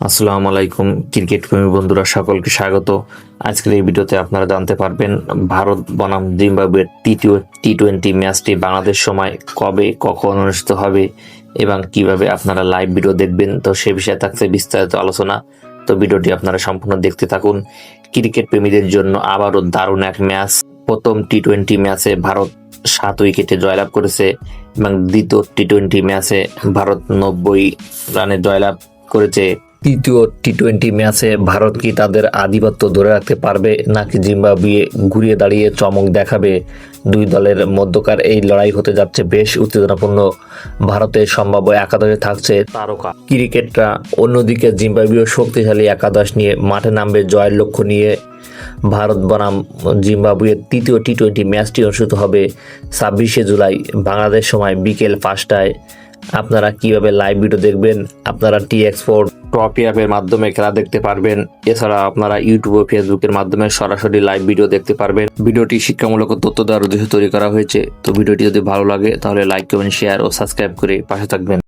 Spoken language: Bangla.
আসসালামু আলাইকুম ক্রিকেট প্রেমী বন্ধুরা, সকলকে স্বাগত। আজকের এই ভিডিওতে আপনারা জানতে পারবেন ভারত বনাম জিম্বাবুয়ের তৃতীয় টি-20 ম্যাচটি বাংলাদেশ সময় কবে কখন অনুষ্ঠিত হবে এবং কিভাবে আপনারা লাইভ ভিডিও দেখবেন। তো সে বিষয়ে থাকছে বিস্তারিত আলোচনা। তো ভিডিওটি আপনারা সম্পূর্ণ দেখতে থাকুন। ক্রিকেট প্রেমীদের জন্য আবারও দারুণ এক ম্যাচ। প্রথম টি-20 ম্যাচে ভারত 7 উইকেটে জয়লাভ করেছে এবং দ্বিতীয় টি-20 ম্যাচে ভারত 90 রানে জয়লাভ করেছে। তৃতীয় টি-20 ম্যাচে ভারত কি তাদের আধিপত্য ধরে রাখতে পারবে নাকি জিম্বাবুয়ে ঘুরিয়ে দাঁড়িয়ে চমক দেখাবে? দুই দলের মধ্যকার এই লড়াই হতে যাচ্ছে বেশ উত্তেজনাপূর্ণ। ভারতের সম্ভাব্য একাদশে থাকছে তারকা ক্রিকেটরা, অন্যদিকে জিম্বাবুয়ে শক্তিশালী একাদশ নিয়ে মাঠে নামবে জয়ের লক্ষ্য নিয়ে। ভারত বনাম জিম্বাবুয়ের তৃতীয় টি-20 ম্যাচটি অনুষ্ঠিত হবে 26শে জুলাই বাংলাদেশ সময় বিকেল 5টায়। আপনারা কিভাবে লাইভ ভিডিও দেখবেন? আপনারা টি এক্সপোর্ট ট্রফি অ্যাপের মাধ্যমে খেলা দেখতে পারবেন। এছাড়া আপনারা ইউটিউব ও ফেসবুকের মাধ্যমে সরাসরি লাইভ ভিডিও দেখতে পারবেন। ভিডিওটি শিক্ষামূলক তথ্য দেওয়ার উদ্দেশ্যে তৈরি করা হয়েছে। তো ভিডিওটি যদি ভালো লাগে তাহলে লাইক, কমেন্ট, শেয়ার ও সাবস্ক্রাইব করে পাশে থাকবেন।